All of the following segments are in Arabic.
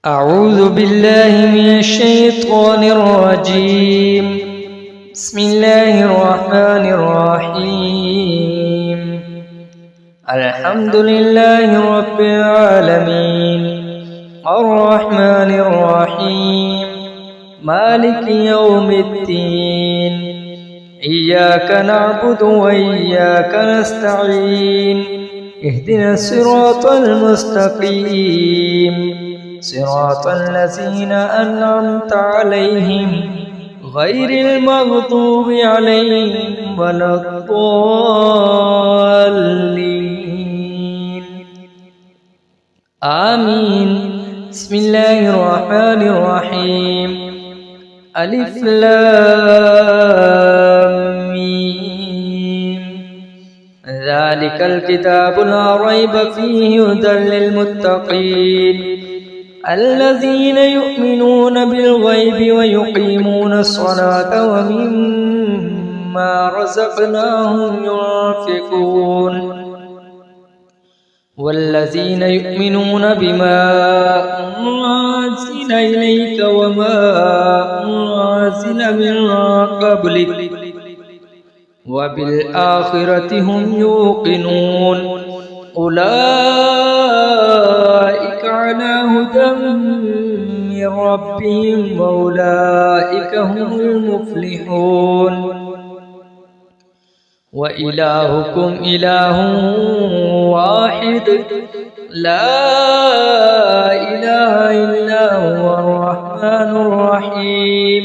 أعوذ بالله من الشيطان الرجيم. بسم الله الرحمن الرحيم. الحمد لله رب العالمين الرحمن الرحيم مالك يوم الدين. إياك نعبد وإياك نستعين. اهدنا الصراط المستقيم صراط الذين أنعمت عليهم غير المغضوب عليهم ولا الضالين آمين. بسم الله الرحمن الرحيم. ألف لام ميم. ذلك الكتاب لا ريب فيه هدى للمتقين الذين يؤمنون بالغيب ويقيمون الصلاة ومما رزقناهم ينفقون والذين يؤمنون بما أنزل إليك وما أنزل من قبلك وبالآخرة هم يوقنون أولئك على هدى من ربهم وأولئك هم المفلحون. وإلهكم إله واحد لا إله إلا هو الرحمن الرحيم.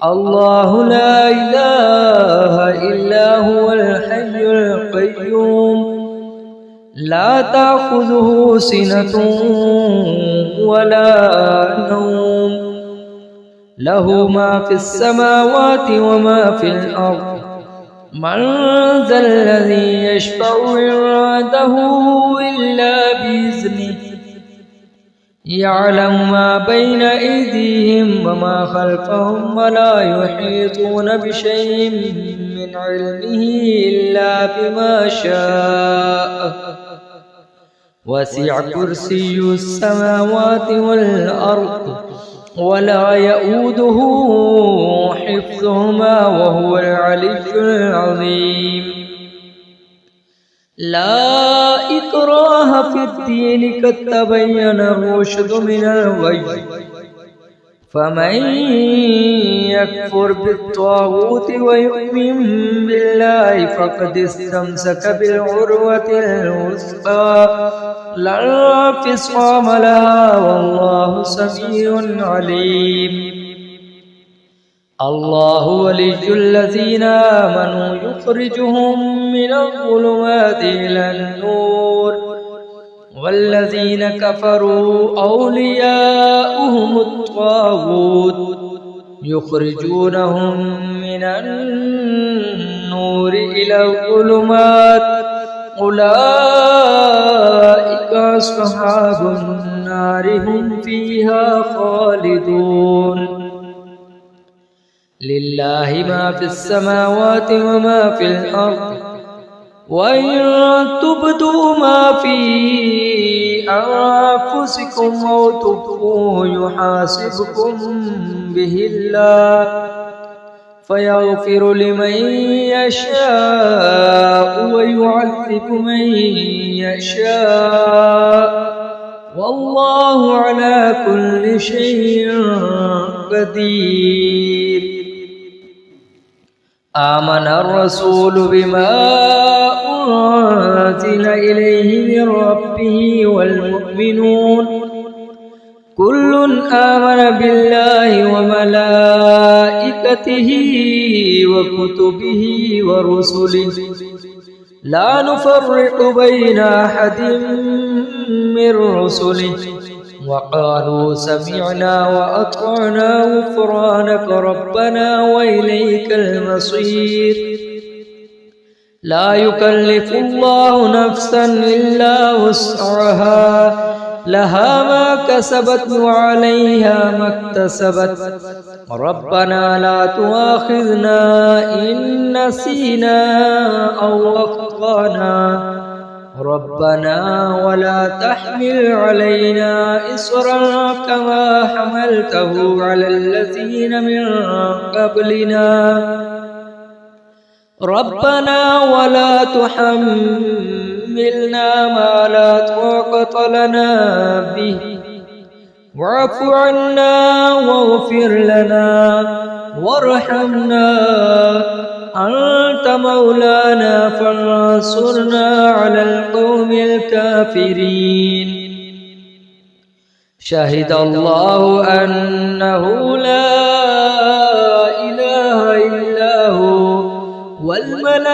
الله لا إله إلا هو الحي القيوم لا تأخذه سنة ولا نوم له ما في السماوات وما في الأرض. من ذا الذي يشفع عنده إلا بإذنه يعلم ما بين أيديهم وما خلفهم ولا يحيطون بشيء من علمه إلا بما شاء. وسع كرسي السماوات والأرض ولا يؤوده حفظهما وهو العلي العظيم. لا إكراه في الدين قد تبين الرشد من الغي. فمن يكفر بالطاغوت ويؤمن بالله فقد استمسك بالعروة الوثقى لا انفصام لها والله سميع عليم. الله ولي الذين آمنوا يخرجهم من الظلمات إلى النور والذين كفروا أولياؤهم الطاغوت يخرجونهم من النور إلى الظلمات أولئك أصحاب النار هم فيها خالدون. لله ما في السماوات وما في الأرض وإن تبدوا ما في أنفسكم أو تخفوه يحاسبكم به الله فيغفر لمن يشاء ويعذب من يشاء والله على كل شيء قدير. آمن الرسول بما أنزل إليه من ربه والمؤمنون كل آمن بالله وملائكته وكتبه ورسله لا نفرق بين أحد من رسله وقالوا سمعنا وأطعنا غفرانك ربنا وإليك المصير. لا يكلف الله نفسا إلا وسعها لها ما كسبت وعليها ما اكتسبت ربنا لا تؤاخذنا إن نسينا أو أخطأنا ربنا ولا تحمل علينا إصرا كما حملته على الذين من قبلنا ربنا ولا تحملنا ما لا طاقة لنا به واعف عنا واغفر لنا وارحمنا أنت مولانا فانصرنا على القوم الكافرين شهد الله أنه لا إله إلا هو والملائكة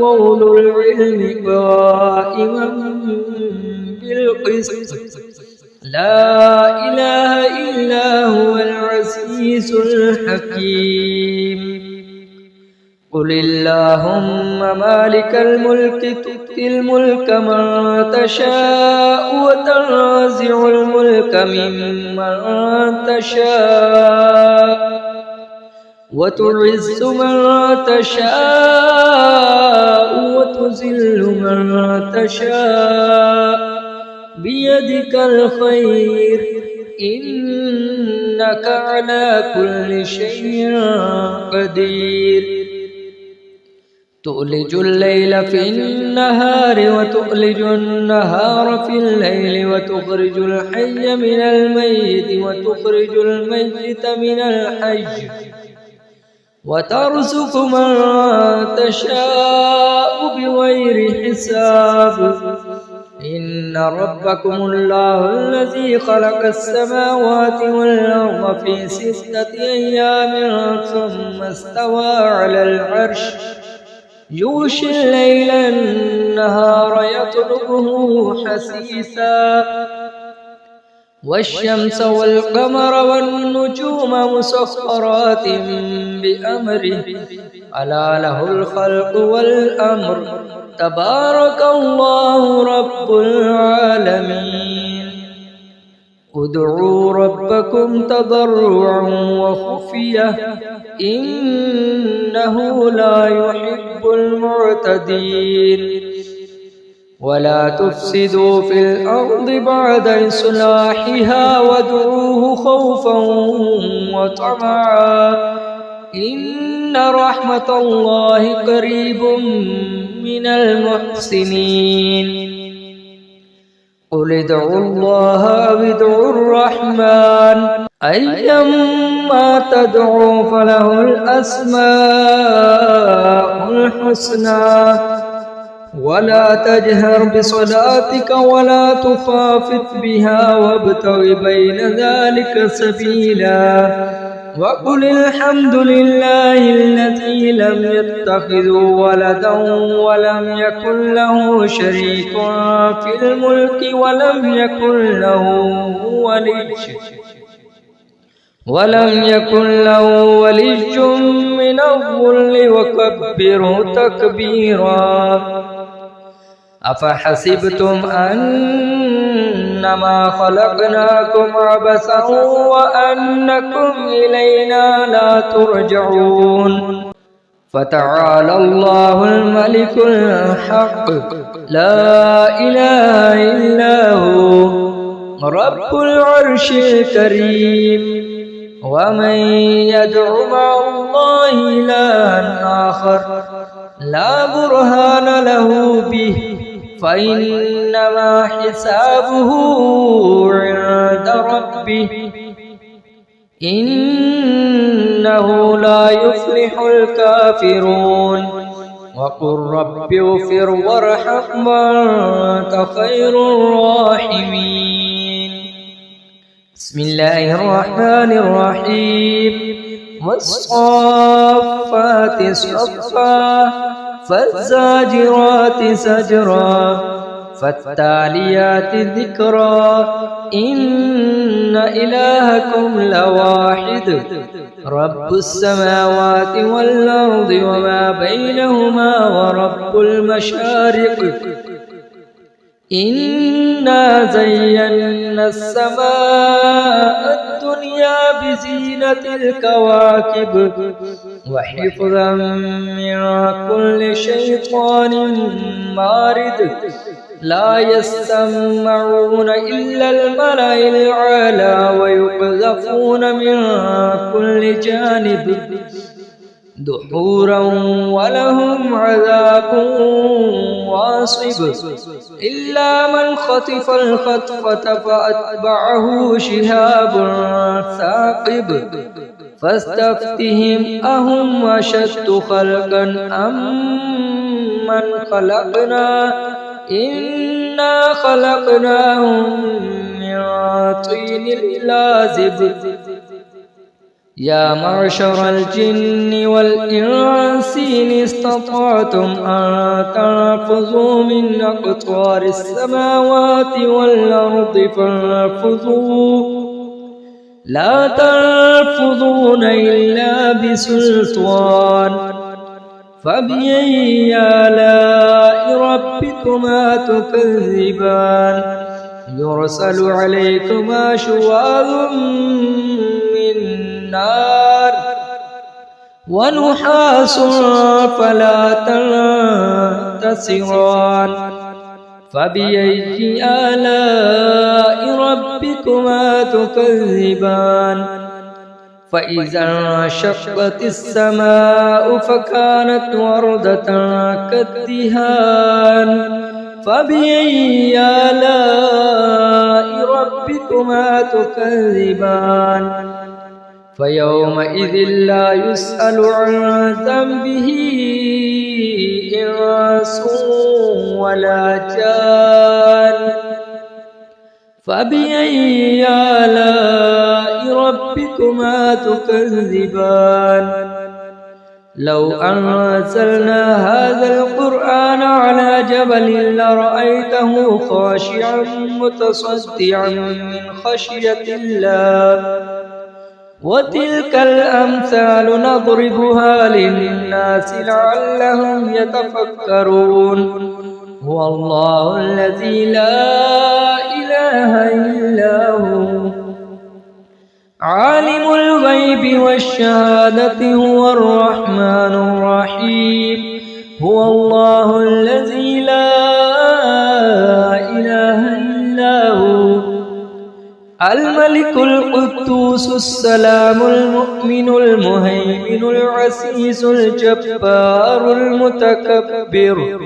وأولو العلم قائما بالقسط لا إله إلا هو العزيز الحكيم قل اللهم مالك الملك تؤتي الملك من تشاء وتنزع الملك ممن تشاء وتعز من تشاء وتذل من تشاء بيدك الخير إنك على كل شيء قدير تؤلج الليل في النهار وتؤلج النهار في الليل وتخرج الحي من الميت وتخرج الميت من الحي وترزق من تشاء بغير حساب إن ربكم الله الذي خلق السماوات والأرض في 6 أيام ثم استوى على العرش يغشي الليل النهار يطلبه حثيثا والشمس والقمر والنجوم مسخرات بأمره ألا له الخلق والأمر تبارك الله رب العالمين ادعوا ربكم تضرعا وخفية إنه لا يحب المعتدين ولا تفسدوا في الأرض بعد إصلاحها وادعوه خوفا وطمعا إن رحمة الله قريب من المحسنين قل ادعوا الله أو ادعوا الرحمن أيما تدعوا فله الأسماء الحسنى ولا تجهر بصلاتك ولا تخافت بها وابتغ بين ذلك سبيلا وقل الحمد لله الذي لم يتخذ ولدا ولم يكن له شريك في الملك ولم يكن له ولي من الظل وكبره تكبيرا أفحسبتم أنما خلقناكم عبثا وأنكم إلينا لا ترجعون فتعالى الله الملك الحق لا إله إلا هو رب العرش الكريم ومن يدع مع الله إلها آخر لا برهان له به فإنما حسابه عند ربه إنه لا يفلح الكافرون وقل رب اغفر وارحم وأنت خير الراحمين بسم الله الرحمن الرحيم والصافات صفا فالزاجرات زجرا فالتاليات ذكرا إن إلهكم لواحد رب السماوات والأرض وما بينهما ورب المشارق إنا زينا السماء الدنيا بزينة الكواكب وحفظا من كل شيطان مارد لا يستمعون إلا الملأ الأعلى ويقذفون من كل جانب دحورا ولهم عذاب واصب إلا من خطف الخطفة فأتبعه شهاب ثاقب فاستفتهم أهم أشد خلقا أم من خلقنا إنا خلقناهم من طين لازب يا معشر الجن والإنس إن استطعتم أن تنفذوا من أقطار السماوات والأرض فانفذوا لا تنفذون إلا بسلطان فبأي آلاء ربكما تكذبان يرسل عليكما شواظ من نار ونحاس فلا تنتصران فبأي آلاء ربكما تكذبان فإذا انشقت السماء فكانت وردة كالدهان فبأي آلاء ربكما تكذبان فيومئذ لا يسأل عن ذنبه إنس ولا جان فبأي آلاء ربكما تكذبان لو أنزلنا هذا القرآن على جبل لرأيته خاشعا متصدعا من خشية الله وتلك الأمثال نضربها للناس لعلهم يتفكرون هو الله الذي لا إله إلا هو عالم الغيب والشهادة هو الرحمن الرحيم هو الله الذي لا إله إلا هو الملك القدوس السلام المؤمن المهيمن العزيز الجبار المتكبر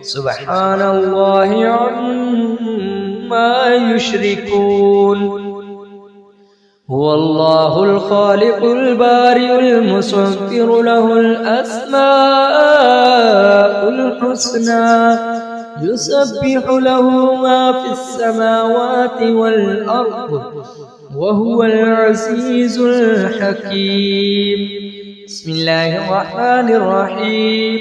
سبحان الله عما يشركون هو الله الخالق البارئ المصور له الأسماء الحسنى يسبح له ما في السماوات والأرض وهو العزيز الحكيم بسم الله الرحمن الرحيم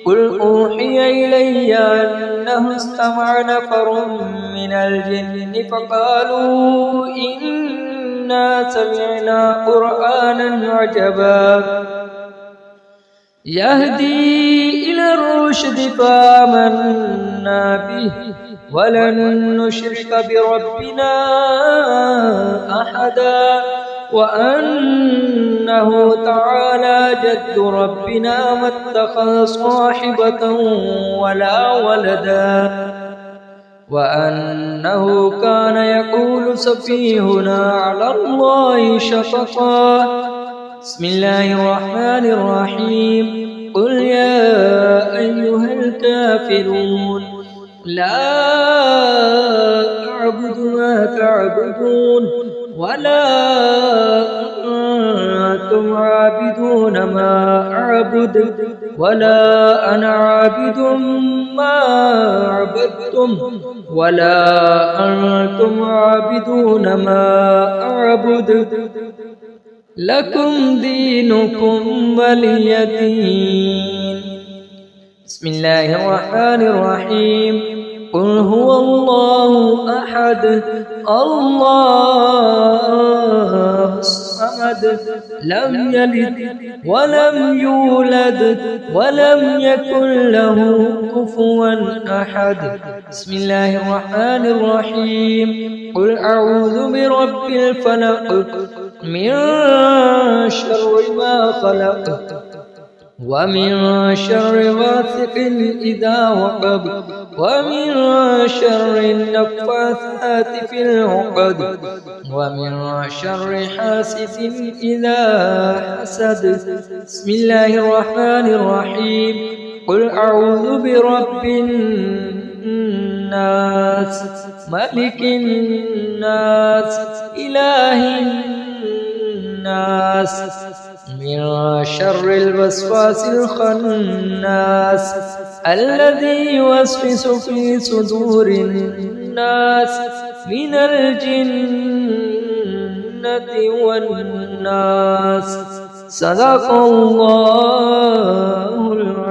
قل أوحي إلي أنه استمع نفر من الجن فقالوا إنا سمعنا قرآنا عجبا يهدي إلى الرشد فآمنا به ولن نشرك بربنا أحدا وأنه تعالى جد ربنا ما اتخذ صاحبة ولا ولدا وأنه كان يقول سفيهنا على الله شططا بسم الله الرحمن الرحيم قل يا أيها الكافرون لا أعبد ما تعبدون ولا أنتم عابدون ما أعبد ولا أنا عابد ما عبدتم ولا أنتم عابدون ما أعبد لكم دينكم ولي دين بسم الله الرحمن الرحيم قل هو الله أحد الله الصمد لم يلد ولم يولد ولم يكن له كفوا أحد بسم الله الرحمن الرحيم قل أعوذ برب الفلق من شر ما خلق ومن شر غاسق إذا وقب ومن شر النفاثات في العقد ومن شر حاسد إذا حسد. بسم الله الرحمن الرحيم. قل أعوذ برب الناس ملك الناس إله الناس من شر الوسواس الخناس الذي يوسوس في صدور الناس من الجنة والناس. صدق الله العظيم.